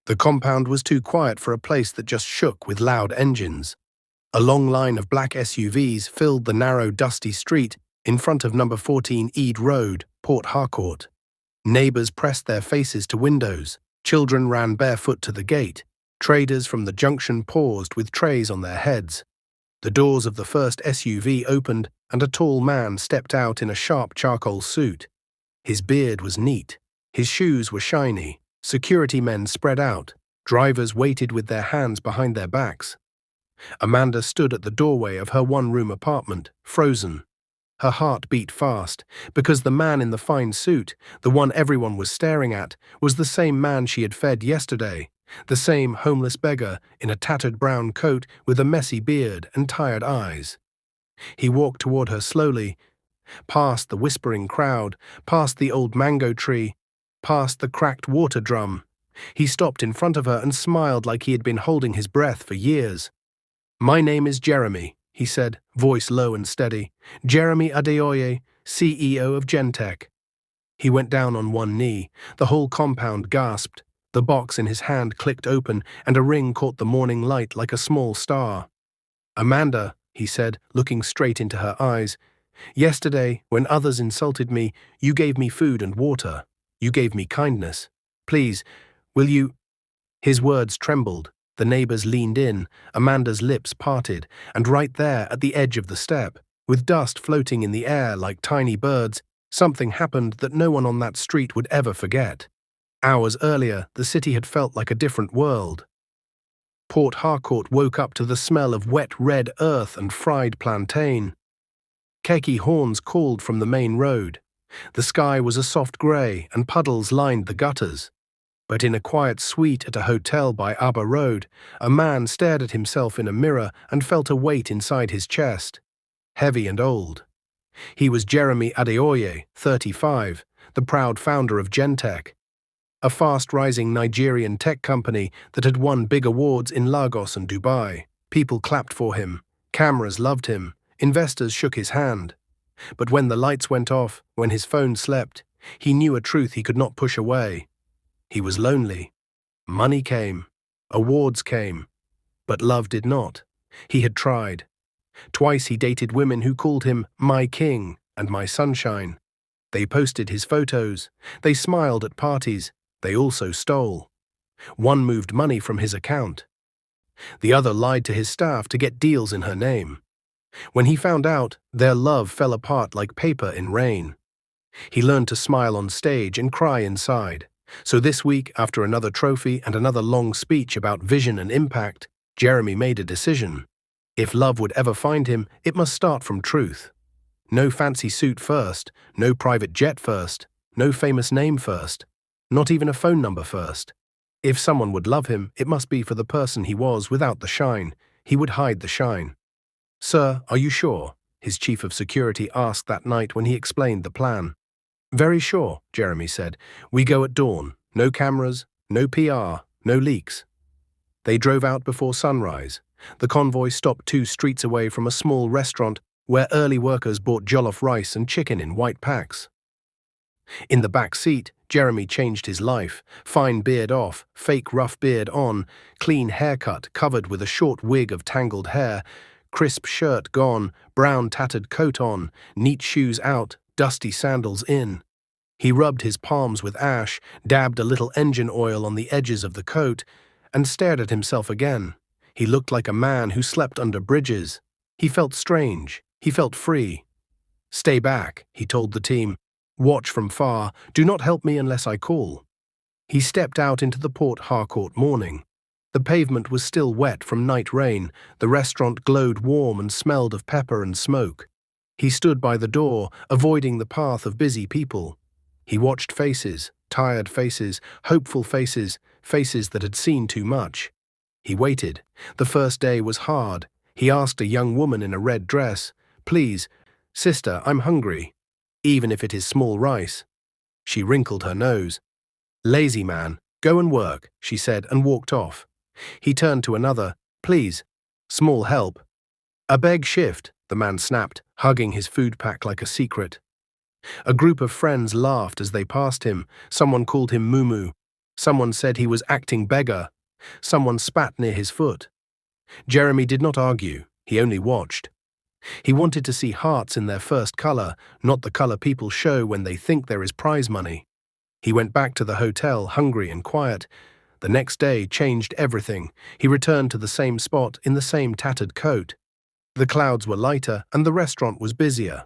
The compound was too quiet for a place that just shook with loud engines. A long line of black SUVs filled the narrow, dusty street in front of number 14 Ede Road, Port Harcourt. Neighbors pressed their faces to windows. Children ran barefoot to the gate. Traders from the junction paused with trays on their heads. The doors of the first SUV opened and a tall man stepped out in a sharp charcoal suit. His beard was neat. His shoes were shiny. Security men spread out. Drivers waited with their hands behind their backs. Amanda stood at the doorway of her one-room apartment, frozen. Her heart beat fast, because the man in the fine suit, the one everyone was staring at, was the same man she had fed yesterday, the same homeless beggar in a tattered brown coat with a messy beard and tired eyes. He walked toward her slowly, past the whispering crowd, past the old mango tree, past the cracked water drum. He stopped in front of her and smiled like he had been holding his breath for years. "My name is Jeremy," he said, voice low and steady. "Jeremy Adeoye, CEO of Gentech." He went down on one knee. The whole compound gasped. The box in his hand clicked open, and a ring caught the morning light like a small star. "Amanda," he said, looking straight into her eyes, "yesterday, when others insulted me, you gave me food and water. You gave me kindness. Please, will you—" His words trembled. The neighbors leaned in, Amanda's lips parted, and right there at the edge of the step, with dust floating in the air like tiny birds, something happened that no one on that street would ever forget. Hours earlier, the city had felt like a different world. Port Harcourt woke up to the smell of wet red earth and fried plantain. Khaki horns called from the main road. The sky was a soft grey, and puddles lined the gutters. But in a quiet suite at a hotel by Abba Road, a man stared at himself in a mirror and felt a weight inside his chest, heavy and old. He was Jeremy Adeoye, 35, the proud founder of Gentech, a fast-rising Nigerian tech company that had won big awards in Lagos and Dubai. People clapped for him, cameras loved him, investors shook his hand. But when the lights went off, when his phone slept, he knew a truth he could not push away. He was lonely. Money came. Awards came. But love did not. He had tried. Twice he dated women who called him my king and my sunshine. They posted his photos. They smiled at parties. They also stole. One moved money from his account. The other lied to his staff to get deals in her name. When he found out, their love fell apart like paper in rain. He learned to smile on stage and cry inside. So this week, after another trophy and another long speech about vision and impact, Jeremy made a decision. If love would ever find him, it must start from truth. No fancy suit first, no private jet first, no famous name first, not even a phone number first. If someone would love him, it must be for the person he was without the shine. He would hide the shine. "Sir, are you sure?" his chief of security asked that night when he explained the plan. "Very sure," Jeremy said. "We go at dawn. No cameras, no PR, no leaks." They drove out before sunrise. The convoy stopped 2 streets away from a small restaurant where early workers bought jollof rice and chicken in white packs. In the back seat, Jeremy changed his life. Fine beard off, fake rough beard on, clean haircut covered with a short wig of tangled hair, crisp shirt gone, brown tattered coat on, neat shoes out, dusty sandals in. He rubbed his palms with ash, dabbed a little engine oil on the edges of the coat, and stared at himself again. He looked like a man who slept under bridges. He felt strange. He felt free. "Stay back," he told the team. "Watch from far. Do not help me unless I call." He stepped out into the Port Harcourt morning. The pavement was still wet from night rain. The restaurant glowed warm and smelled of pepper and smoke. He stood by the door, avoiding the path of busy people. He watched faces, tired faces, hopeful faces, faces that had seen too much. He waited. The first day was hard. He asked a young woman in a red dress, "Please, sister, I'm hungry, even if it is small rice." She wrinkled her nose. "Lazy man, go and work," she said, and walked off. He turned to another, "Please, small help." "A beg shift," the man snapped, hugging his food pack like a secret. A group of friends laughed as they passed him. Someone called him Mumu. Someone said he was acting beggar. Someone spat near his foot. Jeremy did not argue, he only watched. He wanted to see hearts in their first color, not the color people show when they think there is prize money. He went back to the hotel, hungry and quiet. The next day changed everything. He returned to the same spot in the same tattered coat. The clouds were lighter and the restaurant was busier.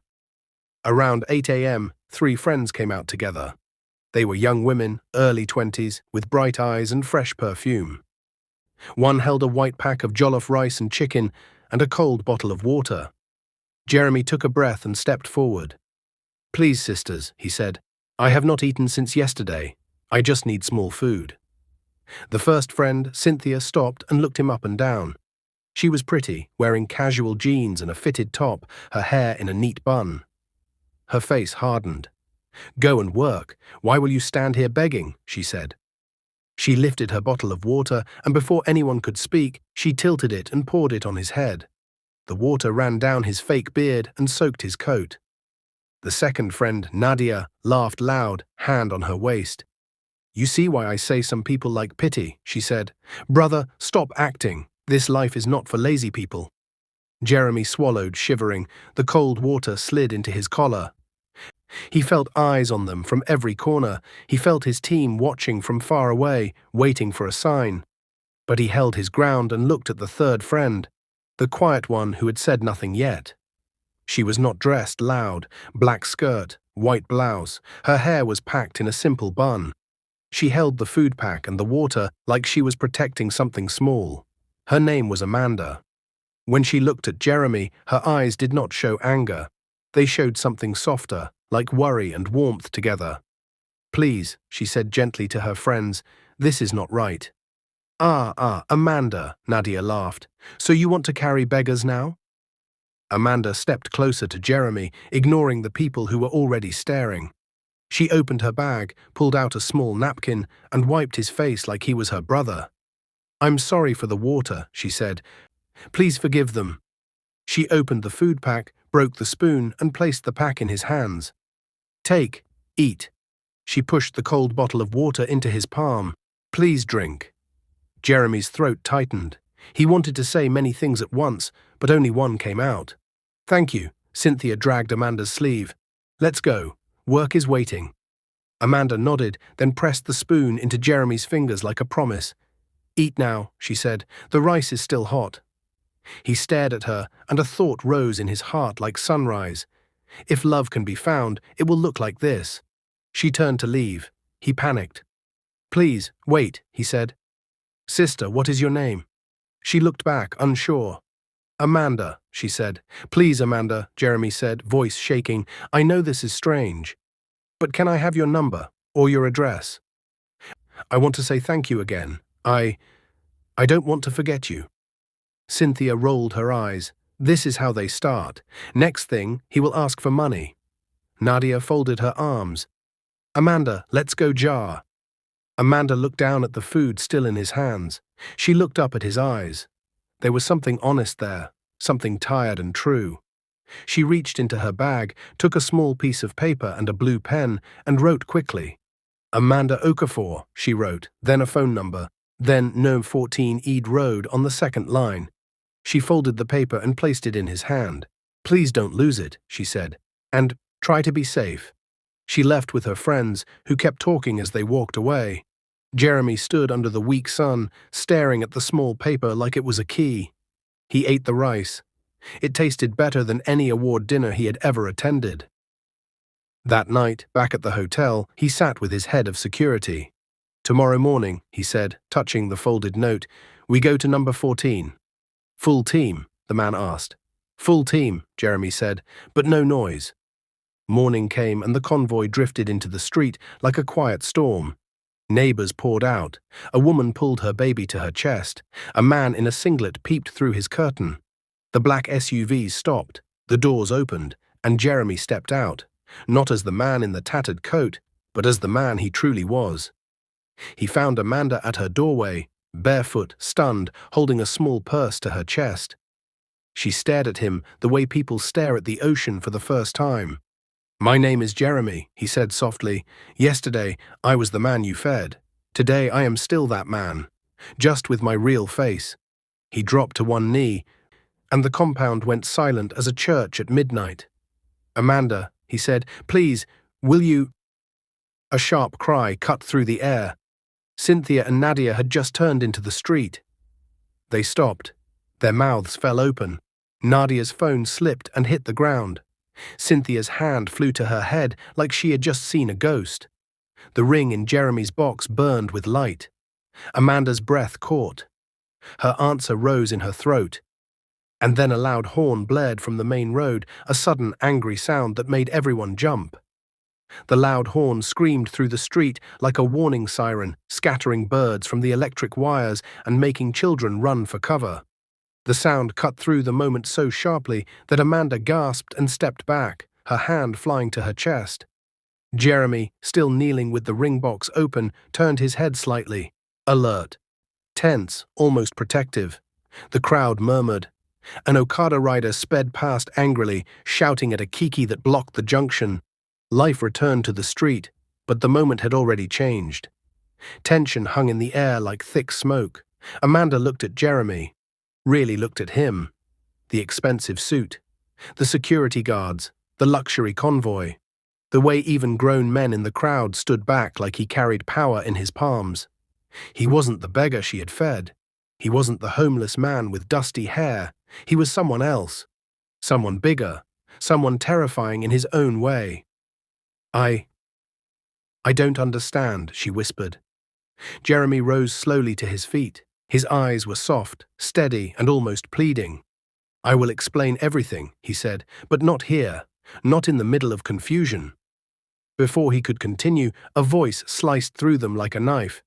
Around 8 a.m., 3 friends came out together. They were young women, early 20s, with bright eyes and fresh perfume. One held a white pack of jollof rice and chicken and a cold bottle of water. Jeremy took a breath and stepped forward. "Please, sisters," he said, "I have not eaten since yesterday. I just need small food." The first friend, Cynthia, stopped and looked him up and down. She was pretty, wearing casual jeans and a fitted top, her hair in a neat bun. Her face hardened. "Go and work. Why will you stand here begging?" she said. She lifted her bottle of water, and before anyone could speak, she tilted it and poured it on his head. The water ran down his fake beard and soaked his coat. The second friend, Nadia, laughed loud, hand on her waist. "You see why I say some people like pity," she said. "Brother, stop acting. This life is not for lazy people." Jeremy swallowed, shivering. The cold water slid into his collar. He felt eyes on them from every corner. He felt his team watching from far away, waiting for a sign. But he held his ground and looked at the third friend, the quiet one who had said nothing yet. She was not dressed loud, black skirt, white blouse. Her hair was packed in a simple bun. She held the food pack and the water like she was protecting something small. Her name was Amanda. When she looked at Jeremy, her eyes did not show anger. They showed something softer, like worry and warmth together. "Please," she said gently to her friends, "this is not right." Amanda," Nadia laughed. "So you want to carry beggars now?" Amanda stepped closer to Jeremy, ignoring the people who were already staring. She opened her bag, pulled out a small napkin, and wiped his face like he was her brother. "I'm sorry for the water," she said. "Please forgive them." She opened the food pack, broke the spoon, and placed the pack in his hands. "Take, eat." She pushed the cold bottle of water into his palm. "Please drink." Jeremy's throat tightened. He wanted to say many things at once, but only one came out. "Thank you." Cynthia dragged Amanda's sleeve. "Let's go. Work is waiting." Amanda nodded, then pressed the spoon into Jeremy's fingers like a promise. "Eat now," she said. "The rice is still hot." He stared at her, and a thought rose in his heart like sunrise. If love can be found, it will look like this. She turned to leave. He panicked. "Please, wait," he said. "Sister, what is your name?" She looked back, unsure. "Amanda," she said. "Please, Amanda," Jeremy said, voice shaking. "I know this is strange. But can I have your number, or your address? I want to say thank you again. I don't want to forget you." Cynthia rolled her eyes. This is how they start. Next thing, he will ask for money. Nadia folded her arms. "Amanda, let's go jar." Amanda looked down at the food still in his hands. She looked up at his eyes. There was something honest there, something tired and true. She reached into her bag, took a small piece of paper and a blue pen, and wrote quickly. "Amanda Okafor," she wrote, then a phone number, then No. 14 Eid Road on the second line. She folded the paper and placed it in his hand. "Please don't lose it," she said, "and try to be safe." She left with her friends, who kept talking as they walked away. Jeremy stood under the weak sun, staring at the small paper like it was a key. He ate the rice. It tasted better than any award dinner he had ever attended. That night, back at the hotel, he sat with his head of security. "Tomorrow morning," he said, touching the folded note, "we go to number 14. "Full team?" the man asked. "Full team," Jeremy said, "but no noise." Morning came and the convoy drifted into the street like a quiet storm. Neighbors poured out. A woman pulled her baby to her chest. A man in a singlet peeped through his curtain. The black SUVs stopped. The doors opened, and Jeremy stepped out, not as the man in the tattered coat, but as the man he truly was. He found Amanda at her doorway, barefoot, stunned, holding a small purse to her chest. She stared at him the way people stare at the ocean for the first time. "My name is Jeremy," he said softly. "Yesterday, I was the man you fed. Today I am still that man, just with my real face." He dropped to one knee, and the compound went silent as a church at midnight. "Amanda," he said, "please, will you—" A sharp cry cut through the air. Cynthia and Nadia had just turned into the street. They stopped. Their mouths fell open. Nadia's phone slipped and hit the ground. Cynthia's hand flew to her head like she had just seen a ghost. The ring in Jeremy's box burned with light. Amanda's breath caught. Her answer rose in her throat. And then a loud horn blared from the main road, a sudden angry sound that made everyone jump. The loud horn screamed through the street like a warning siren, scattering birds from the electric wires and making children run for cover. The sound cut through the moment so sharply that Amanda gasped and stepped back, her hand flying to her chest. Jeremy, still kneeling with the ring box open, turned his head slightly, alert, tense, almost protective. The crowd murmured. An Okada rider sped past angrily, shouting at a Kiki that blocked the junction. Life returned to the street, but the moment had already changed. Tension hung in the air like thick smoke. Amanda looked at Jeremy, really looked at him. The expensive suit, the security guards, the luxury convoy, the way even grown men in the crowd stood back like he carried power in his palms. He wasn't the beggar she had fed. He wasn't the homeless man with dusty hair. He was someone else, someone bigger, someone terrifying in his own way. I don't understand," she whispered. Jeremy rose slowly to his feet. His eyes were soft, steady, and almost pleading. "I will explain everything," he said, "but not here, not in the middle of confusion." Before he could continue, a voice sliced through them like a knife.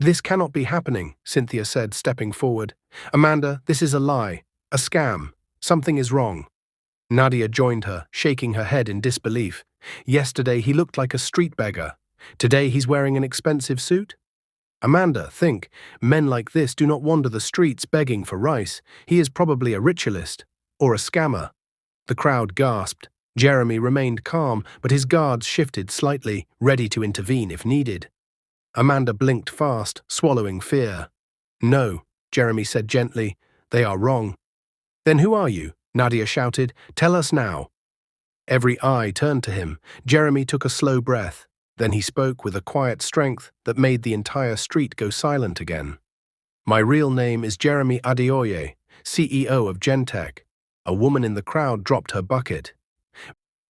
"This cannot be happening," Cynthia said, stepping forward. "Amanda, this is a lie, a scam. Something is wrong." Nadia joined her, shaking her head in disbelief. "Yesterday he looked like a street beggar. Today he's wearing an expensive suit?" "Amanda, think. Men like this do not wander the streets begging for rice. He is probably a ritualist, or a scammer." The crowd gasped. Jeremy remained calm, but his guards shifted slightly, ready to intervene if needed. Amanda blinked fast, swallowing fear. "No," Jeremy said gently, "they are wrong." "Then who are you?" Nadia shouted. "Tell us now." Every eye turned to him. Jeremy took a slow breath. Then he spoke with a quiet strength that made the entire street go silent again. "My real name is Jeremy Adeoye, CEO of Gentech." A woman in the crowd dropped her bucket.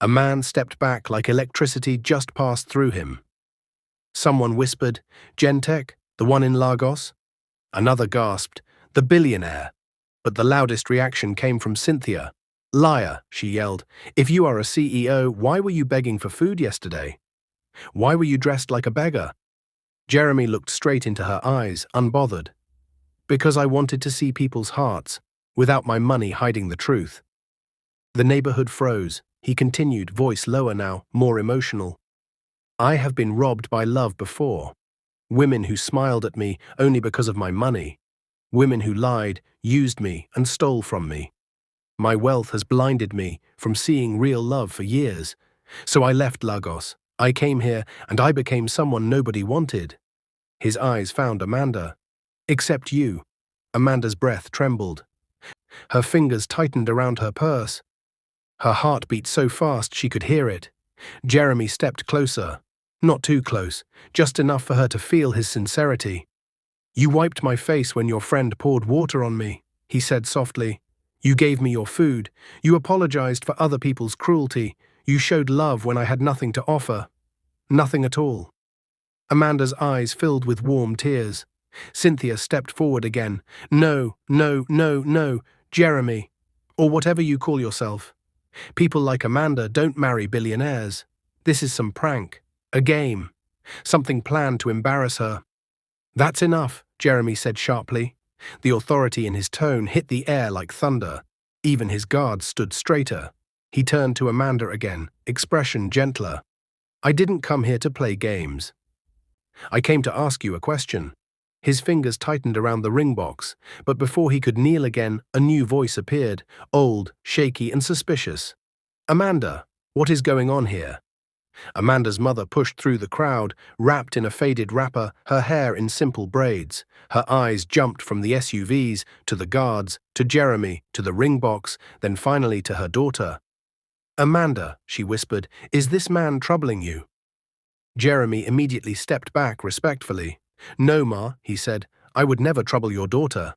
A man stepped back like electricity just passed through him. Someone whispered, "Gentech, the one in Lagos?" Another gasped, "The Billionaire." But the loudest reaction came from Cynthia. "Liar," she yelled. "If you are a CEO, why were you begging for food yesterday? Why were you dressed like a beggar?" Jeremy looked straight into her eyes, unbothered. "Because I wanted to see people's hearts, without my money hiding the truth." The neighborhood froze. He continued, voice lower now, more emotional. "I have been robbed by love before. Women who smiled at me only because of my money. Women who lied, used me, and stole from me. My wealth has blinded me from seeing real love for years. So I left Lagos. I came here, and I became someone nobody wanted." His eyes found Amanda. "Except you." Amanda's breath trembled. Her fingers tightened around her purse. Her heart beat so fast she could hear it. Jeremy stepped closer. Not too close, just enough for her to feel his sincerity. "You wiped my face when your friend poured water on me," he said softly. "You gave me your food. You apologized for other people's cruelty. You showed love when I had nothing to offer. Nothing at all." Amanda's eyes filled with warm tears. Cynthia stepped forward again. "No, no, no, no, Jeremy, or whatever you call yourself. People like Amanda don't marry billionaires. This is some prank, a game, something planned to embarrass her." "That's enough," Jeremy said sharply. The authority in his tone hit the air like thunder. Even his guards stood straighter. He turned to Amanda again, expression gentler. "I didn't come here to play games. I came to ask you a question." His fingers tightened around the ring box, but before he could kneel again, a new voice appeared, old, shaky, and suspicious. "Amanda, what is going on here?" Amanda's mother pushed through the crowd, wrapped in a faded wrapper, her hair in simple braids. Her eyes jumped from the SUVs to the guards, to Jeremy, to the ring box, then finally to her daughter. "Amanda," she whispered, "is this man troubling you?" Jeremy immediately stepped back respectfully. "No, Ma," he said, "I would never trouble your daughter."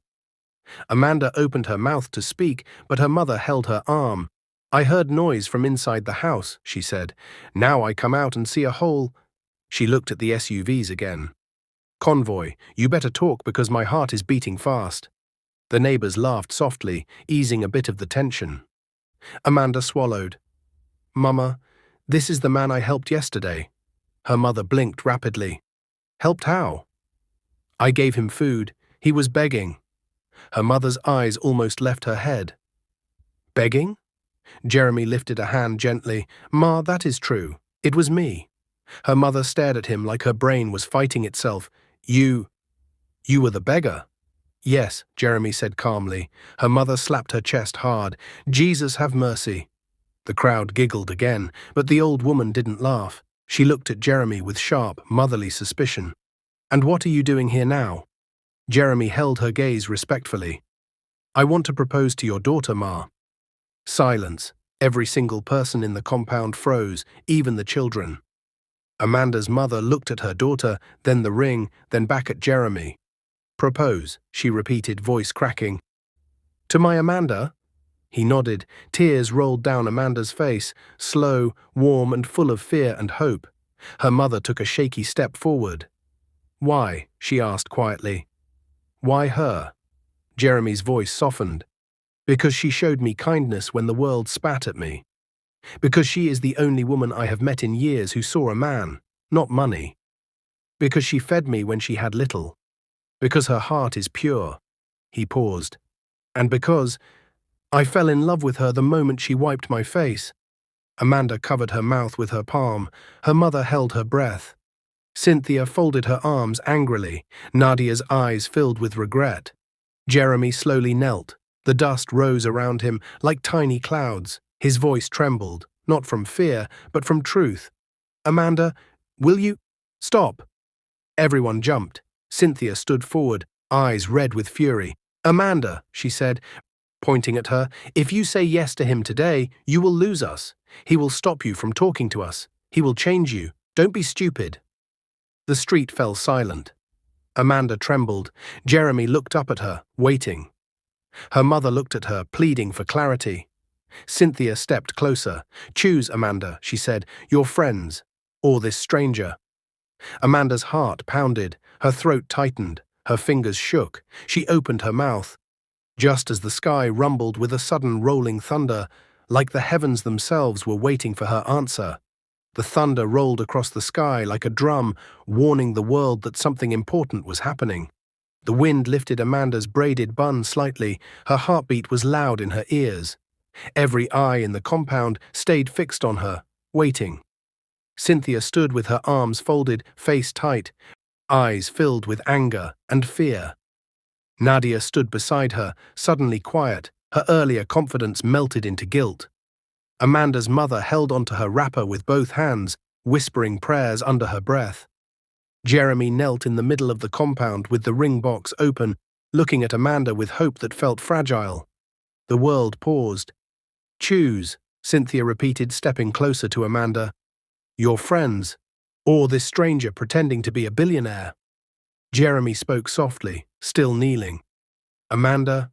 Amanda opened her mouth to speak, but her mother held her arm. "I heard noise from inside the house," she said. "Now I come out and see a whole—" She looked at the SUVs again. "Convoy, you better talk because my heart is beating fast." The neighbors laughed softly, easing a bit of the tension. Amanda swallowed. "Mama, this is the man I helped yesterday." Her mother blinked rapidly. "Helped how?" "I gave him food. He was begging." Her mother's eyes almost left her head. "Begging?" Jeremy lifted a hand gently. "Ma, that is true. It was me." Her mother stared at him like her brain was fighting itself. You were the beggar?" "Yes," Jeremy said calmly. Her mother slapped her chest hard. "Jesus have mercy." The crowd giggled again, but the old woman didn't laugh. She looked at Jeremy with sharp, motherly suspicion. "And what are you doing here now?" Jeremy held her gaze respectfully. "I want to propose to your daughter, Ma." Silence. Every single person in the compound froze, even the children. Amanda's mother looked at her daughter, then the ring, then back at Jeremy. "Propose," she repeated, voice cracking. "To my Amanda?" He nodded. Tears rolled down Amanda's face, slow, warm, and full of fear and hope. Her mother took a shaky step forward. "Why?" she asked quietly. "Why her?" Jeremy's voice softened. "Because she showed me kindness when the world spat at me. Because she is the only woman I have met in years who saw a man, not money. Because she fed me when she had little. Because her heart is pure." He paused. "And because I fell in love with her the moment she wiped my face." Amanda covered her mouth with her palm. Her mother held her breath. Cynthia folded her arms angrily. Nadia's eyes filled with regret. Jeremy slowly knelt. The dust rose around him like tiny clouds. His voice trembled, not from fear, but from truth. "Amanda, will you—" "Stop!" Everyone jumped. Cynthia stood forward, eyes red with fury. "Amanda," she said, pointing at her, "if you say yes to him today, you will lose us. He will stop you from talking to us. He will change you. Don't be stupid." The street fell silent. Amanda trembled. Jeremy looked up at her, waiting. Her mother looked at her, pleading for clarity. Cynthia stepped closer. "Choose, Amanda," she said, "your friends, or this stranger." Amanda's heart pounded, her throat tightened, her fingers shook. She opened her mouth. Just as the sky rumbled with a sudden rolling thunder, like the heavens themselves were waiting for her answer. The thunder rolled across the sky like a drum, warning the world that something important was happening. The wind lifted Amanda's braided bun slightly. Her heartbeat was loud in her ears. Every eye in the compound stayed fixed on her, waiting. Cynthia stood with her arms folded, face tight, eyes filled with anger and fear. Nadia stood beside her, suddenly quiet. Her earlier confidence melted into guilt. Amanda's mother held onto her wrapper with both hands, whispering prayers under her breath. Jeremy knelt in the middle of the compound with the ring box open, looking at Amanda with hope that felt fragile. The world paused. "Choose," Cynthia repeated, stepping closer to Amanda. "Your friends, or this stranger pretending to be a billionaire." Jeremy spoke softly, still kneeling. "Amanda,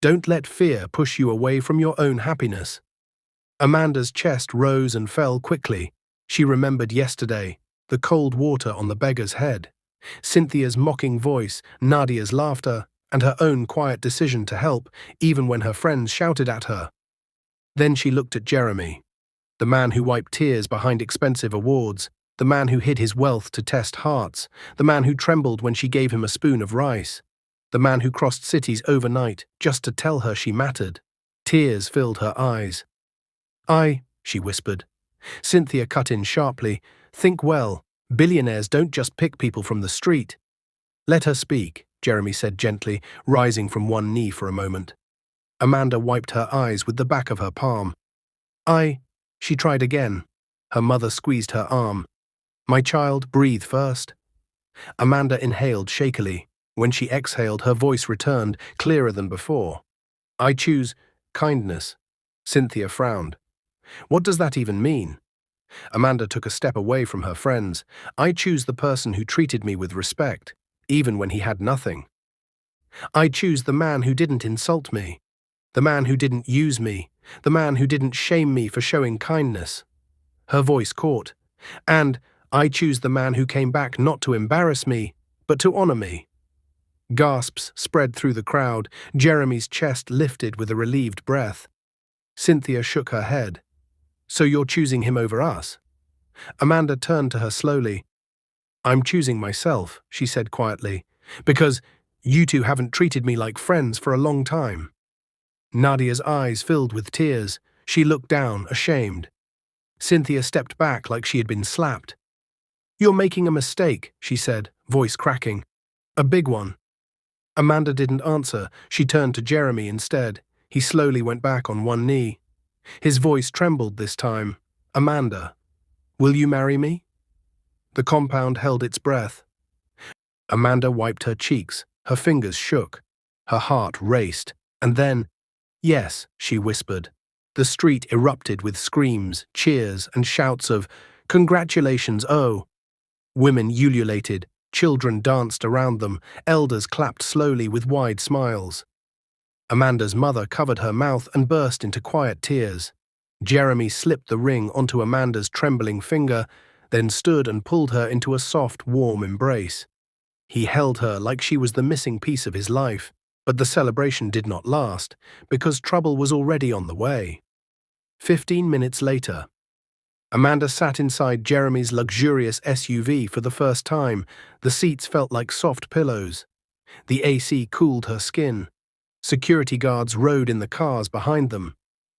don't let fear push you away from your own happiness." Amanda's chest rose and fell quickly. She remembered yesterday, the cold water on the beggar's head, Cynthia's mocking voice, Nadia's laughter, and her own quiet decision to help, even when her friends shouted at her. Then she looked at Jeremy, the man who wiped tears behind expensive awards, the man who hid his wealth to test hearts, the man who trembled when she gave him a spoon of rice, the man who crossed cities overnight just to tell her she mattered. Tears filled her eyes. She whispered. Cynthia cut in sharply. "Think well. Billionaires don't just pick people from the street." "Let her speak," Jeremy said gently, rising from one knee for a moment. Amanda wiped her eyes with the back of her palm. She tried again. Her mother squeezed her arm. My child, breathe first. Amanda inhaled shakily. When she exhaled, her voice returned, clearer than before. I choose kindness. Cynthia frowned. What does that even mean? Amanda took a step away from her friends. I choose the person who treated me with respect, even when he had nothing. I choose the man who didn't insult me, the man who didn't use me, the man who didn't shame me for showing kindness. Her voice caught. And I choose the man who came back not to embarrass me, but to honor me. Gasps spread through the crowd. Jeremy's chest lifted with a relieved breath. Cynthia shook her head. So you're choosing him over us? Amanda turned to her slowly. I'm choosing myself, she said quietly, because you two haven't treated me like friends for a long time. Nadia's eyes filled with tears. She looked down, ashamed. Cynthia stepped back like she had been slapped. You're making a mistake, she said, voice cracking. A big one. Amanda didn't answer. She turned to Jeremy instead. He slowly went back on one knee. His voice trembled this time. Amanda, will you marry me? The compound held its breath. Amanda wiped her cheeks. Her fingers shook. Her heart raced. And then, yes, she whispered. The street erupted with screams, cheers, and shouts of, Congratulations, oh! Women ululated, children danced around them, elders clapped slowly with wide smiles. Amanda's mother covered her mouth and burst into quiet tears. Jeremy slipped the ring onto Amanda's trembling finger, then stood and pulled her into a soft, warm embrace. He held her like she was the missing piece of his life, but the celebration did not last, because trouble was already on the way. 15 minutes later, Amanda sat inside Jeremy's luxurious SUV for the first time. The seats felt like soft pillows. The AC cooled her skin. Security guards rode in the cars behind them.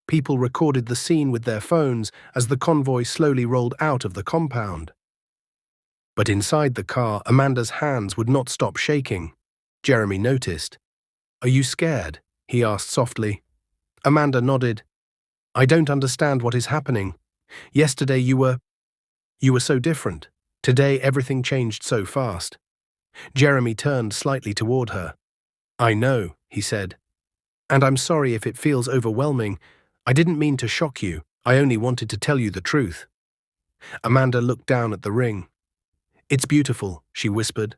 People recorded the scene with their phones as the convoy slowly rolled out of the compound. But inside the car, Amanda's hands would not stop shaking. Jeremy noticed. Are you scared? He asked softly. Amanda nodded. I don't understand what is happening. Yesterday you were so different. Today everything changed so fast. Jeremy turned slightly toward her. I know, he said. And I'm sorry if it feels overwhelming. I didn't mean to shock you. I only wanted to tell you the truth. Amanda looked down at the ring. It's beautiful, she whispered.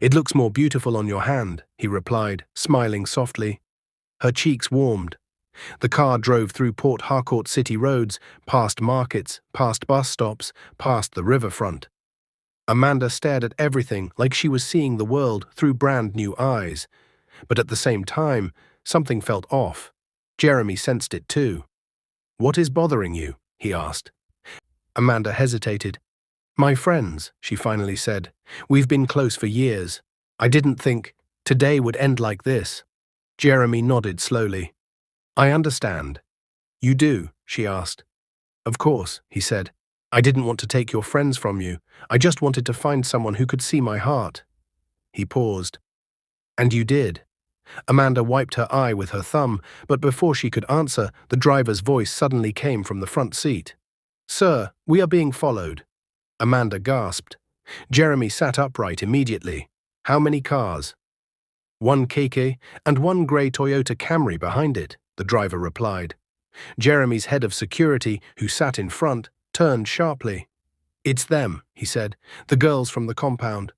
It looks more beautiful on your hand, he replied, smiling softly. Her cheeks warmed. The car drove through Port Harcourt city roads, past markets, past bus stops, past the riverfront. Amanda stared at everything like she was seeing the world through brand new eyes. But at the same time, something felt off. Jeremy sensed it too. What is bothering you? He asked. Amanda hesitated. My friends, she finally said. We've been close for years. I didn't think today would end like this. Jeremy nodded slowly. I understand. You do? She asked. Of course, he said. I didn't want to take your friends from you. I just wanted to find someone who could see my heart. He paused. And you did. Amanda wiped her eye with her thumb, but before she could answer, the driver's voice suddenly came from the front seat. Sir, we are being followed. Amanda gasped. Jeremy sat upright immediately. How many cars? One KK and one grey Toyota Camry behind it, the driver replied. Jeremy's head of security, who sat in front, turned sharply. It's them, he said, the girls from the compound.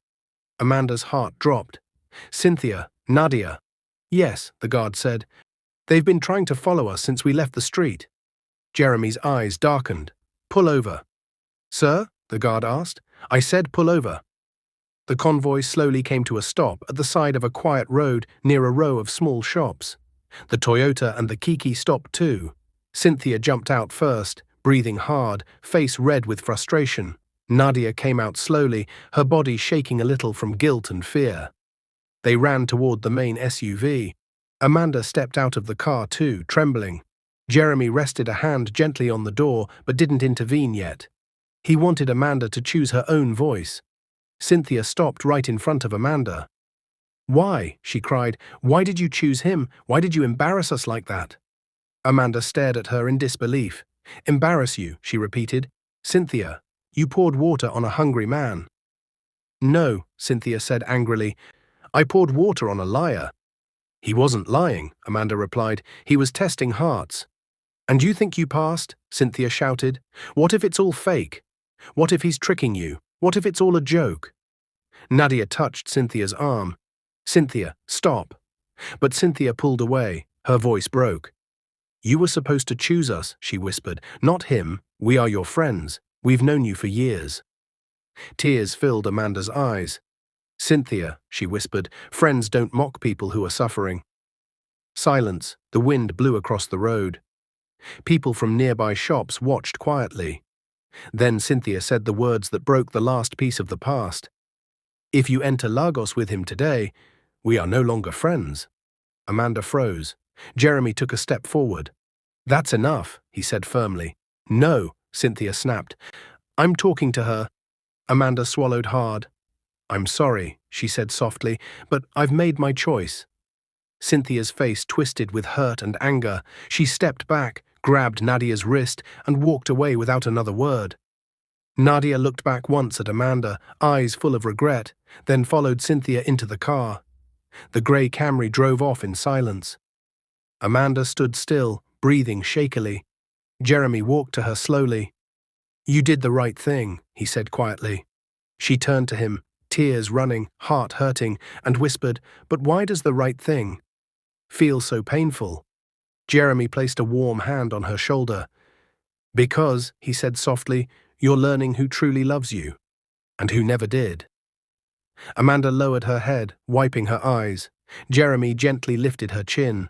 Amanda's heart dropped. Cynthia, Nadia. Yes, the guard said. They've been trying to follow us since we left the street. Jeremy's eyes darkened. Pull over. Sir? The guard asked. I said pull over. The convoy slowly came to a stop at the side of a quiet road near a row of small shops. The Toyota and the Kiki stopped too. Cynthia jumped out first, breathing hard, face red with frustration. Nadia came out slowly, her body shaking a little from guilt and fear. They ran toward the main SUV. Amanda stepped out of the car too, trembling. Jeremy rested a hand gently on the door, but didn't intervene yet. He wanted Amanda to choose her own voice. Cynthia stopped right in front of Amanda. Why? She cried. Why did you choose him? Why did you embarrass us like that? Amanda stared at her in disbelief. Embarrass you, she repeated. Cynthia, you poured water on a hungry man. No, Cynthia said angrily. I poured water on a liar. He wasn't lying, Amanda replied. He was testing hearts. And you think you passed? Cynthia shouted. What if it's all fake? What if he's tricking you? What if it's all a joke? Nadia touched Cynthia's arm. Cynthia, stop. But Cynthia pulled away. Her voice broke. You were supposed to choose us, she whispered. Not him. We are your friends. We've known you for years. Tears filled Amanda's eyes. Cynthia, she whispered, friends don't mock people who are suffering. Silence. The wind blew across the road. People from nearby shops watched quietly. Then Cynthia said the words that broke the last piece of the past. If you enter Lagos with him today, we are no longer friends. Amanda froze. Jeremy took a step forward. That's enough, he said firmly. No, Cynthia snapped. I'm talking to her. Amanda swallowed hard. I'm sorry, she said softly, but I've made my choice. Cynthia's face twisted with hurt and anger. She stepped back, grabbed Nadia's wrist, and walked away without another word. Nadia looked back once at Amanda, eyes full of regret, then followed Cynthia into the car. The grey Camry drove off in silence. Amanda stood still, breathing shakily. Jeremy walked to her slowly. You did the right thing, he said quietly. She turned to him, tears running, heart hurting, and whispered, but why does the right thing feel so painful? Jeremy placed a warm hand on her shoulder. Because, he said softly, you're learning who truly loves you, and who never did. Amanda lowered her head, wiping her eyes. Jeremy gently lifted her chin.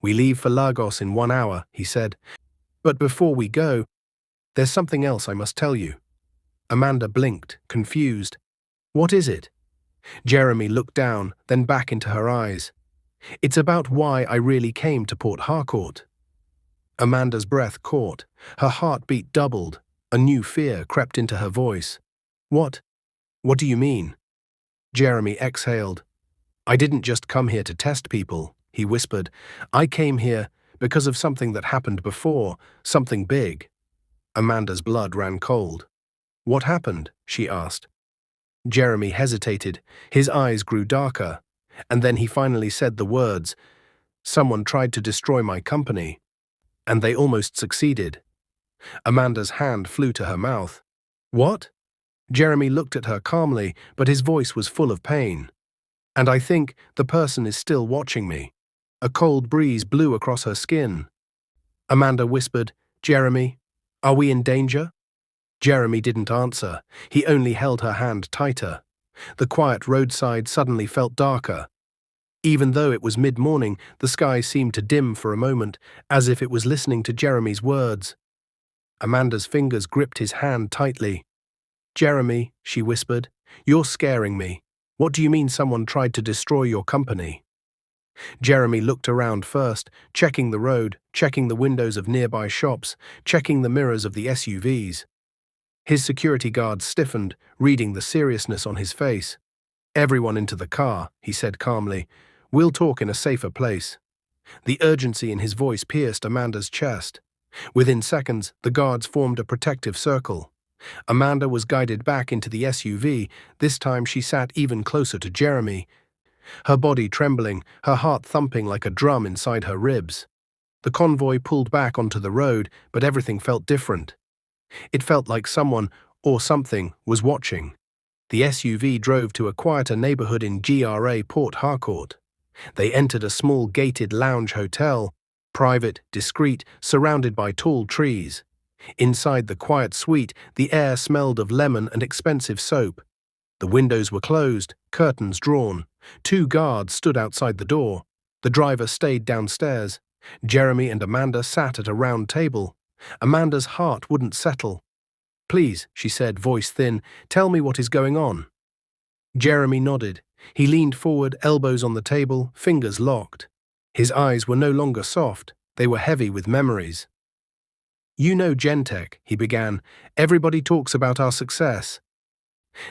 We leave for Lagos in 1 hour, he said. But before we go, there's something else I must tell you. Amanda blinked, confused. What is it? Jeremy looked down, then back into her eyes. It's about why I really came to Port Harcourt. Amanda's breath caught. Her heartbeat doubled. A new fear crept into her voice. What? What do you mean? Jeremy exhaled. I didn't just come here to test people, he whispered. I came here because of something that happened before, something big. Amanda's blood ran cold. What happened? She asked. Jeremy hesitated. His eyes grew darker. And then he finally said the words, someone tried to destroy my company. And they almost succeeded. Amanda's hand flew to her mouth. What? Jeremy looked at her calmly, but his voice was full of pain. And I think the person is still watching me. A cold breeze blew across her skin. Amanda whispered, Jeremy, are we in danger? Jeremy didn't answer. He only held her hand tighter. The quiet roadside suddenly felt darker. Even though it was mid-morning, the sky seemed to dim for a moment, as if it was listening to Jeremy's words. Amanda's fingers gripped his hand tightly. Jeremy, she whispered, you're scaring me. What do you mean someone tried to destroy your company? Jeremy looked around first, checking the road, checking the windows of nearby shops, checking the mirrors of the SUVs. His security guards stiffened, reading the seriousness on his face. Everyone into the car, he said calmly. We'll talk in a safer place. The urgency in his voice pierced Amanda's chest. Within seconds, the guards formed a protective circle. Amanda was guided back into the SUV. This time she sat even closer to Jeremy. Her body trembling, her heart thumping like a drum inside her ribs. The convoy pulled back onto the road, but everything felt different. It felt like someone, or something, was watching. The SUV drove to a quieter neighborhood in GRA Port Harcourt. They entered a small gated lounge hotel, private, discreet, surrounded by tall trees. Inside the quiet suite, the air smelled of lemon and expensive soap. The windows were closed, curtains drawn. 2 guards stood outside the door. The driver stayed downstairs. Jeremy and Amanda sat at a round table. Amanda's heart wouldn't settle. Please, she said, voice thin, tell me what is going on. Jeremy nodded. He leaned forward, elbows on the table, fingers locked. His eyes were no longer soft. They were heavy with memories. You know Gentech, he began. Everybody talks about our success.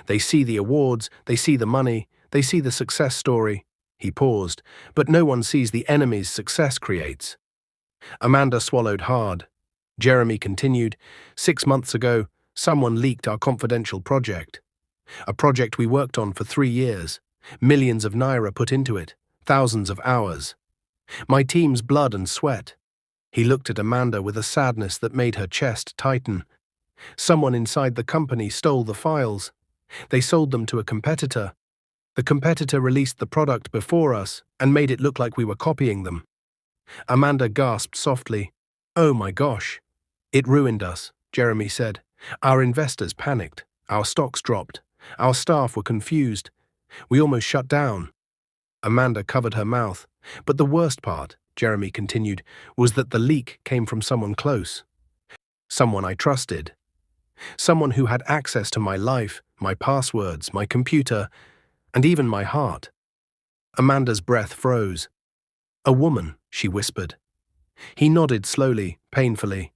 They see the awards, they see the money, they see the success story. He paused, but no one sees the enemy's success creates. Amanda swallowed hard. Jeremy continued, 6 months ago, Someone leaked our confidential project. A project we worked on for 3 years. Millions of naira put into it. Thousands of hours. My team's blood and sweat. He looked at Amanda with a sadness that made her chest tighten. Someone inside the company stole the files. They sold them to a competitor. The competitor released the product before us and made it look like we were copying them. Amanda gasped softly. "Oh my gosh." "It ruined us," Jeremy said. "Our investors panicked. Our stocks dropped. Our staff were confused. We almost shut down." Amanda covered her mouth. "But the worst part," Jeremy continued, "was that the leak came from someone close. Someone I trusted. Someone who had access to my life, my passwords, my computer, and even my heart." Amanda's breath froze. "A woman," she whispered. He nodded slowly, painfully.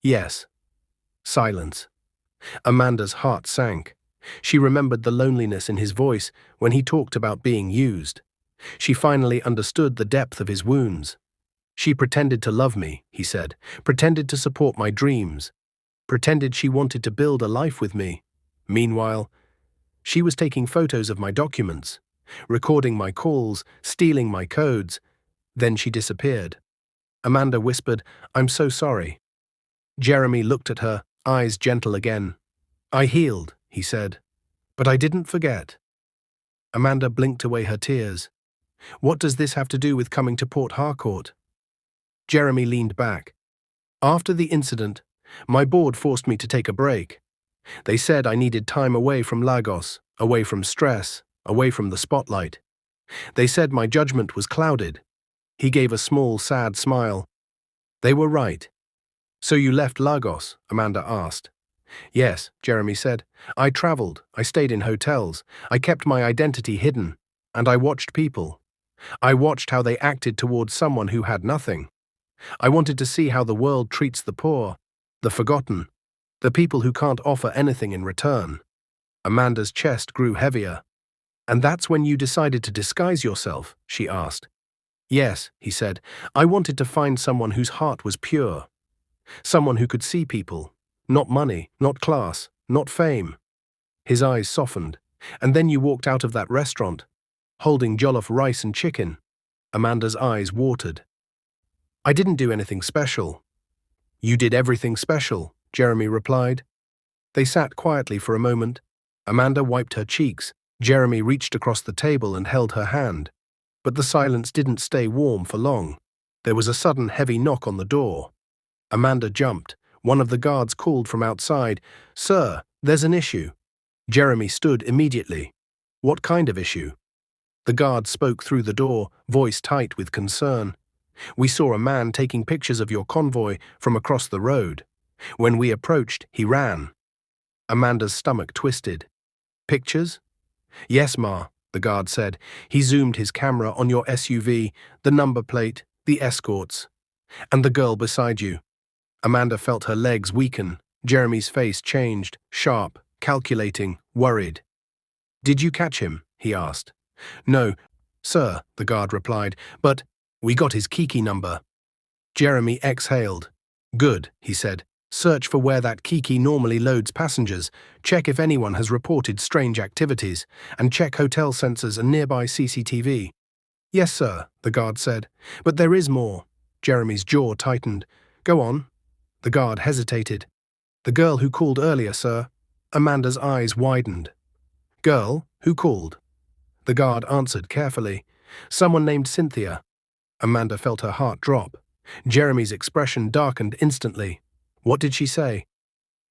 "Yes." Silence. Amanda's heart sank. She remembered the loneliness in his voice when he talked about being used. She finally understood the depth of his wounds. "She pretended to love me," he said, "pretended to support my dreams, pretended she wanted to build a life with me. Meanwhile, she was taking photos of my documents, recording my calls, stealing my codes. Then she disappeared." Amanda whispered, "I'm so sorry." Jeremy looked at her, eyes gentle again. "I healed," he said, "but I didn't forget." Amanda blinked away her tears. "What does this have to do with coming to Port Harcourt?" Jeremy leaned back. "After the incident, my board forced me to take a break. They said I needed time away from Lagos, away from stress, away from the spotlight. They said my judgment was clouded." He gave a small, sad smile. "They were right." "So you left Lagos?" Amanda asked. "Yes," Jeremy said. "I traveled, I stayed in hotels, I kept my identity hidden, and I watched people. I watched how they acted towards someone who had nothing. I wanted to see how the world treats the poor, the forgotten, the people who can't offer anything in return." Amanda's chest grew heavier. "And that's when you decided to disguise yourself?" she asked. "Yes," he said. "I wanted to find someone whose heart was pure. Someone who could see people. Not money, not class, not fame." His eyes softened. "And then you walked out of that restaurant, holding jollof rice and chicken." Amanda's eyes watered. "I didn't do anything special." "You did everything special," Jeremy replied. They sat quietly for a moment. Amanda wiped her cheeks. Jeremy reached across the table and held her hand. But the silence didn't stay warm for long. There was a sudden heavy knock on the door. Amanda jumped. One of the guards called from outside, "Sir, there's an issue." Jeremy stood immediately. "What kind of issue?" The guard spoke through the door, voice tight with concern. "We saw a man taking pictures of your convoy from across the road. When we approached, he ran." Amanda's stomach twisted. "Pictures?" "Yes, Ma," the guard said. "He zoomed his camera on your SUV, the number plate, the escorts. And the girl beside you." Amanda felt her legs weaken. Jeremy's face changed, sharp, calculating, worried. "Did you catch him?" he asked. "No, sir," the guard replied, "but we got his Kiki number." Jeremy exhaled. "Good," he said. "Search for where that Kiki normally loads passengers, check if anyone has reported strange activities, and check hotel sensors and nearby CCTV." "Yes, sir," the guard said. "But there is more." Jeremy's jaw tightened. "Go on." The guard hesitated. "The girl who called earlier, sir." Amanda's eyes widened. "Girl? Who called?" The guard answered carefully. "Someone named Cynthia." Amanda felt her heart drop. Jeremy's expression darkened instantly. "What did she say?"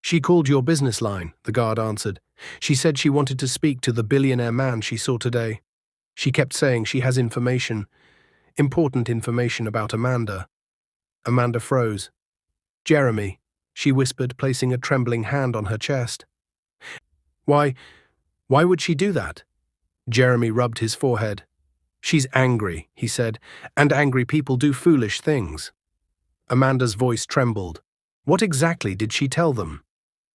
"She called your business line," the guard answered. "She said she wanted to speak to the billionaire man she saw today. She kept saying she has information, important information about Amanda." Amanda froze. "Jeremy," she whispered, placing a trembling hand on her chest. Why would she do that?" Jeremy rubbed his forehead. "She's angry," he said, "and angry people do foolish things." Amanda's voice trembled. "What exactly did she tell them?"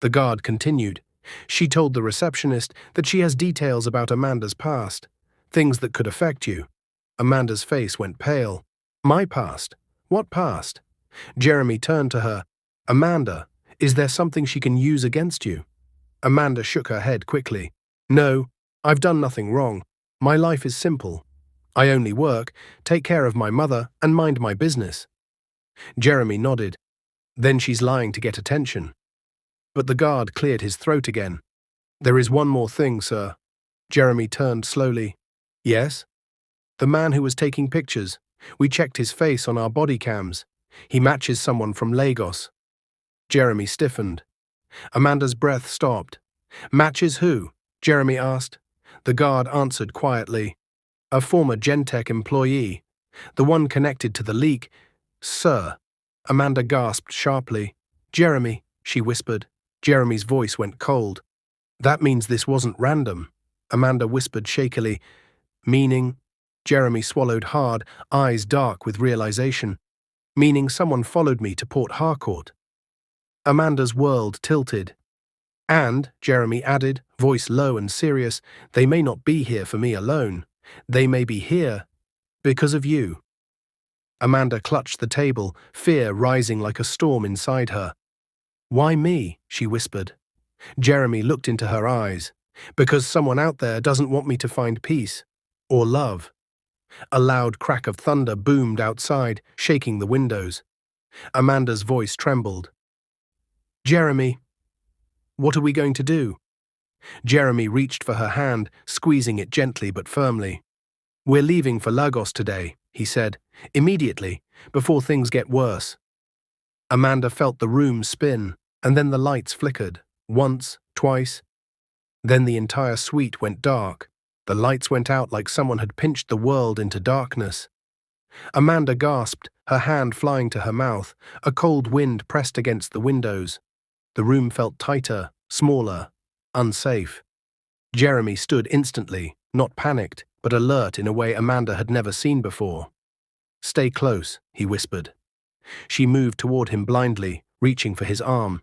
The guard continued. "She told the receptionist that she has details about Amanda's past, things that could affect you." Amanda's face went pale. "My past? What past?" Jeremy turned to her. "Amanda, Is there something she can use against you? Amanda shook her head quickly. No, I've done nothing wrong. My life is simple. I only work, take care of my mother, and mind my business. Jeremy nodded. Then she's lying to get attention. But the guard cleared his throat again. There is one more thing, sir. Jeremy turned slowly. Yes? The man who was taking pictures. We checked his face on our body cams. He matches someone from Lagos. Jeremy stiffened. Amanda's breath stopped. Matches who? Jeremy asked. The guard answered quietly. A former Gentech employee. The one connected to the leak. Sir. Amanda gasped sharply. Jeremy, she whispered. Jeremy's voice went cold. That means this wasn't random. Amanda whispered shakily. Meaning? Jeremy swallowed hard, eyes dark with realization. Meaning someone followed me to Port Harcourt. Amanda's world tilted. And, Jeremy added, voice low and serious, they may not be here for me alone. They may be here because of you. Amanda clutched the table, fear rising like a storm inside her. Why me? She whispered. Jeremy looked into her eyes. Because someone out there doesn't want me to find peace. Or love. A loud crack of thunder boomed outside, shaking the windows. Amanda's voice trembled. Jeremy, what are we going to do? Jeremy reached for her hand, squeezing it gently but firmly. We're leaving for Lagos today, he said, immediately, before things get worse. Amanda felt the room spin, and then the lights flickered, once, twice. Then the entire suite went dark. The lights went out like someone had pinched the world into darkness. Amanda gasped, her hand flying to her mouth. A cold wind pressed against the windows. The room felt tighter, smaller, unsafe. Jeremy stood instantly, not panicked, but alert in a way Amanda had never seen before. Stay close, he whispered. She moved toward him blindly, reaching for his arm.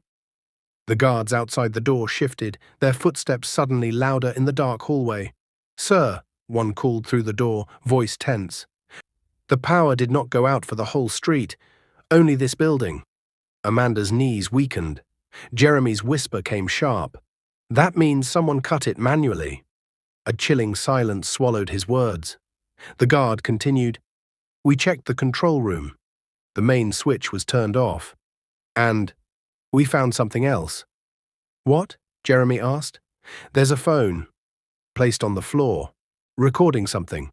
The guards outside the door shifted, their footsteps suddenly louder in the dark hallway. Sir, one called through the door, voice tense. The power did not go out for the whole street, only this building. Amanda's knees weakened. Jeremy's whisper came sharp. That means someone cut it manually. A chilling silence swallowed his words. The guard continued. We checked the control room. The main switch was turned off. And we found something else. What? Jeremy asked. There's a phone, placed on the floor, recording something.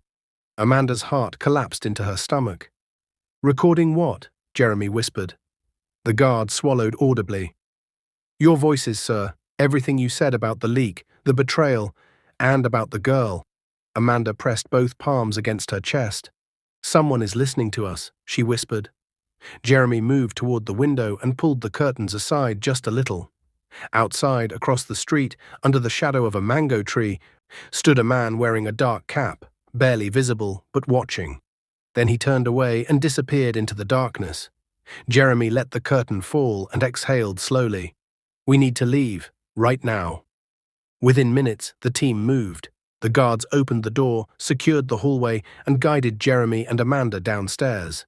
Amanda's heart collapsed into her stomach. Recording what? Jeremy whispered. The guard swallowed audibly. Your voices, sir. Everything you said about the leak, the betrayal, and about the girl. Amanda pressed both palms against her chest. Someone is listening to us, she whispered. Jeremy moved toward the window and pulled the curtains aside just a little. Outside, across the street, under the shadow of a mango tree, stood a man wearing a dark cap, barely visible, but watching. Then he turned away and disappeared into the darkness. Jeremy let the curtain fall and exhaled slowly. We need to leave, right now. Within minutes, the team moved. The guards opened the door, secured the hallway, and guided Jeremy and Amanda downstairs.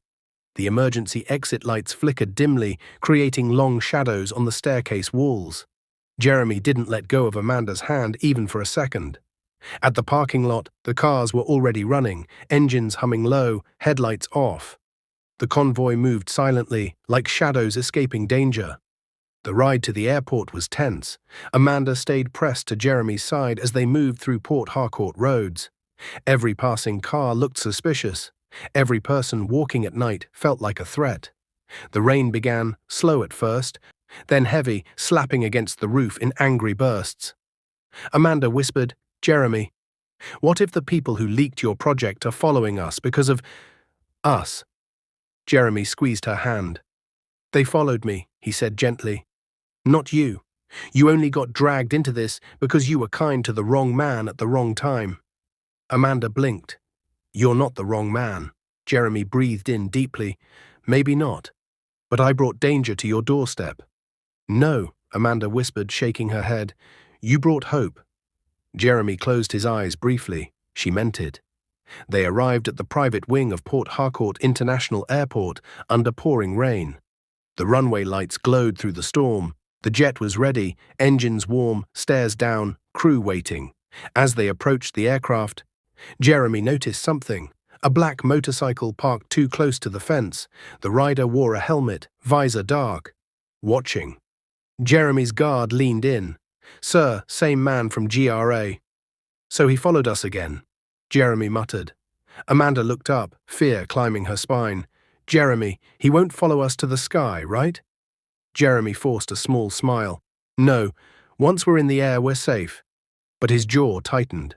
The emergency exit lights flickered dimly, creating long shadows on the staircase walls. Jeremy didn't let go of Amanda's hand even for a second. At the parking lot, the cars were already running, engines humming low, headlights off. The convoy moved silently, like shadows escaping danger. The ride to the airport was tense. Amanda stayed pressed to Jeremy's side as they moved through Port Harcourt roads. Every passing car looked suspicious. Every person walking at night felt like a threat. The rain began, slow at first, then heavy, slapping against the roof in angry bursts. Amanda whispered, Jeremy, what if the people who leaked your project are following us because of us? Jeremy squeezed her hand. They followed me, he said gently. Not you. You only got dragged into this because you were kind to the wrong man at the wrong time. Amanda blinked. You're not the wrong man. Jeremy breathed in deeply. Maybe not. But I brought danger to your doorstep. No, Amanda whispered, shaking her head. You brought hope. Jeremy closed his eyes briefly. She meant it. They arrived at the private wing of Port Harcourt International Airport under pouring rain. The runway lights glowed through the storm. The jet was ready, engines warm, stairs down, crew waiting. As they approached the aircraft, Jeremy noticed something. A black motorcycle parked too close to the fence. The rider wore a helmet, visor dark. Watching. Jeremy's guard leaned in. "Sir, same man from GRA." "So he followed us again," Jeremy muttered. Amanda looked up, fear climbing her spine. "Jeremy, he won't follow us to the sky, right?" Jeremy forced a small smile. "No, once we're in the air, we're safe." But his jaw tightened.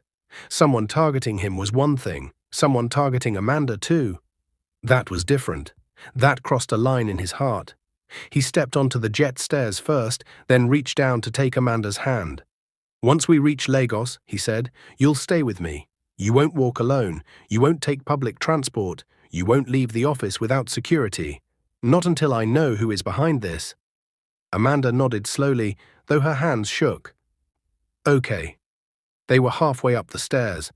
Someone targeting him was one thing, someone targeting Amanda too. That was different. That crossed a line in his heart. He stepped onto the jet stairs first, then reached down to take Amanda's hand. "Once we reach Lagos," he said, "you'll stay with me. You won't walk alone. You won't take public transport. You won't leave the office without security. Not until I know who is behind this." Amanda nodded slowly, though her hands shook. "Okay." They were halfway up the stairs,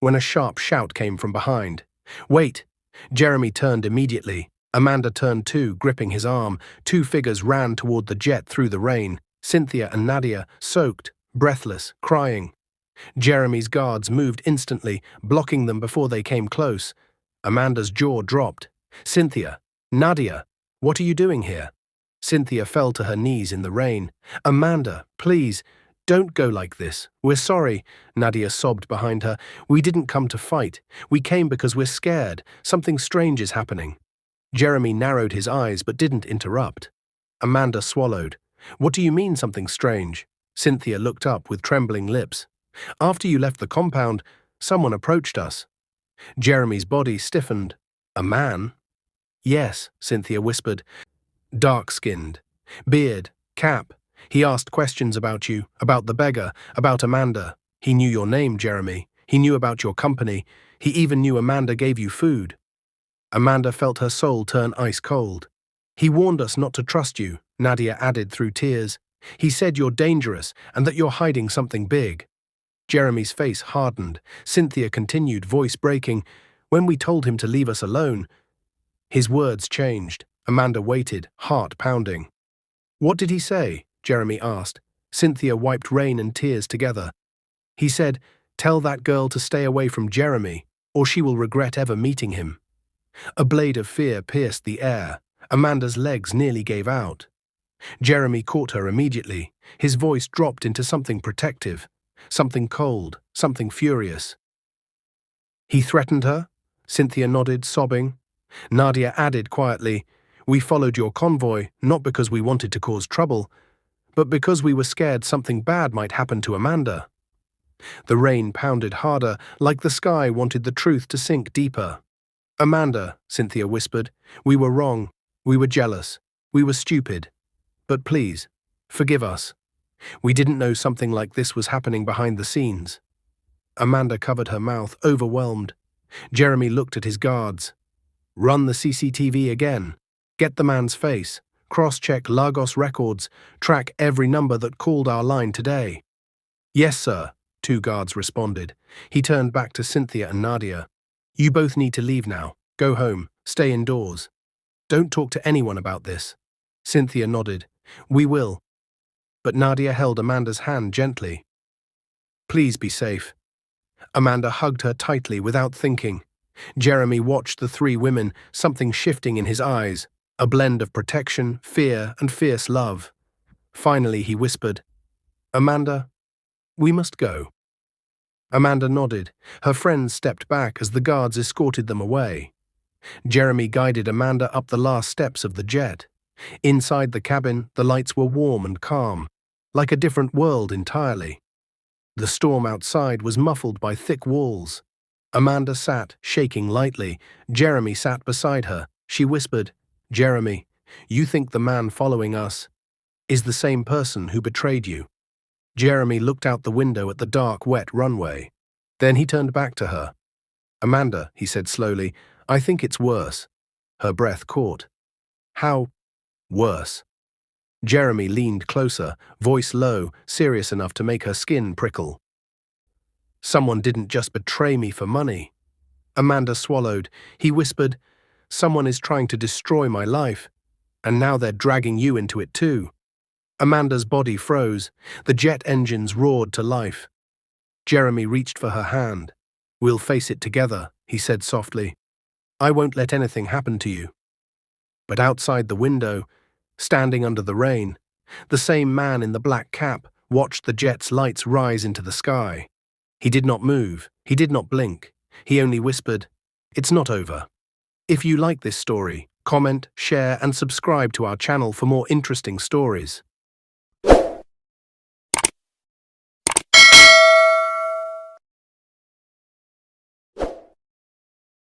when a sharp shout came from behind. "Wait!" Jeremy turned immediately. Amanda turned too, gripping his arm. Two figures ran toward the jet through the rain. Cynthia and Nadia, soaked, breathless, crying. Jeremy's guards moved instantly, blocking them before they came close. Amanda's jaw dropped. "Cynthia! Nadia! What are you doing here?" Cynthia fell to her knees in the rain. "Amanda, please, don't go like this. We're sorry," Nadia sobbed behind her. "We didn't come to fight. We came because we're scared. Something strange is happening." Jeremy narrowed his eyes but didn't interrupt. Amanda swallowed. "What do you mean, something strange?" Cynthia looked up with trembling lips. "After you left the compound, someone approached us." Jeremy's body stiffened. "A man?" "Yes," Cynthia whispered. "Dark-skinned. Beard, cap. He asked questions about you, about the beggar, about Amanda. He knew your name, Jeremy. He knew about your company. He even knew Amanda gave you food." Amanda felt her soul turn ice cold. "He warned us not to trust you," Nadia added through tears. "He said you're dangerous and that you're hiding something big." Jeremy's face hardened. Cynthia continued, voice breaking. "When we told him to leave us alone..." His words changed. Amanda waited, heart pounding. "What did he say?" Jeremy asked. Cynthia wiped rain and tears together. "He said, 'Tell that girl to stay away from Jeremy, or she will regret ever meeting him.'" A blade of fear pierced the air. Amanda's legs nearly gave out. Jeremy caught her immediately. His voice dropped into something protective, something cold, something furious. "He threatened her?" Cynthia nodded, sobbing. Nadia added quietly, "We followed your convoy, not because we wanted to cause trouble, but because we were scared something bad might happen to Amanda." The rain pounded harder, like the sky wanted the truth to sink deeper. "Amanda," Cynthia whispered, "we were wrong. We were jealous. We were stupid. But please, forgive us. We didn't know something like this was happening behind the scenes." Amanda covered her mouth, overwhelmed. Jeremy looked at his guards. "Run the CCTV again. Get the man's face. Cross-check Lagos records. Track every number that called our line today." "Yes, sir," two guards responded. He turned back to Cynthia and Nadia. "You both need to leave now. Go home. Stay indoors. Don't talk to anyone about this." Cynthia nodded. "We will." But Nadia held Amanda's hand gently. "Please be safe." Amanda hugged her tightly without thinking. Jeremy watched the three women, something shifting in his eyes, a blend of protection, fear, and fierce love. Finally, he whispered, "Amanda, we must go." Amanda nodded. Her friends stepped back as the guards escorted them away. Jeremy guided Amanda up the last steps of the jet. Inside the cabin, the lights were warm and calm, like a different world entirely. The storm outside was muffled by thick walls. Amanda sat, shaking lightly. Jeremy sat beside her. She whispered, "Jeremy, you think the man following us is the same person who betrayed you?" Jeremy looked out the window at the dark, wet runway. Then he turned back to her. "Amanda," he said slowly, "I think it's worse." Her breath caught. "How worse?" Jeremy leaned closer, voice low, serious enough to make her skin prickle. "Someone didn't just betray me for money." Amanda swallowed. He whispered, "Someone is trying to destroy my life, and now they're dragging you into it too." Amanda's body froze. The jet engines roared to life. Jeremy reached for her hand. "We'll face it together," he said softly. "I won't let anything happen to you." But outside the window, standing under the rain, the same man in the black cap watched the jet's lights rise into the sky. He did not move. He did not blink. He only whispered, "It's not over." If you like this story, comment, share, and subscribe to our channel for more interesting stories.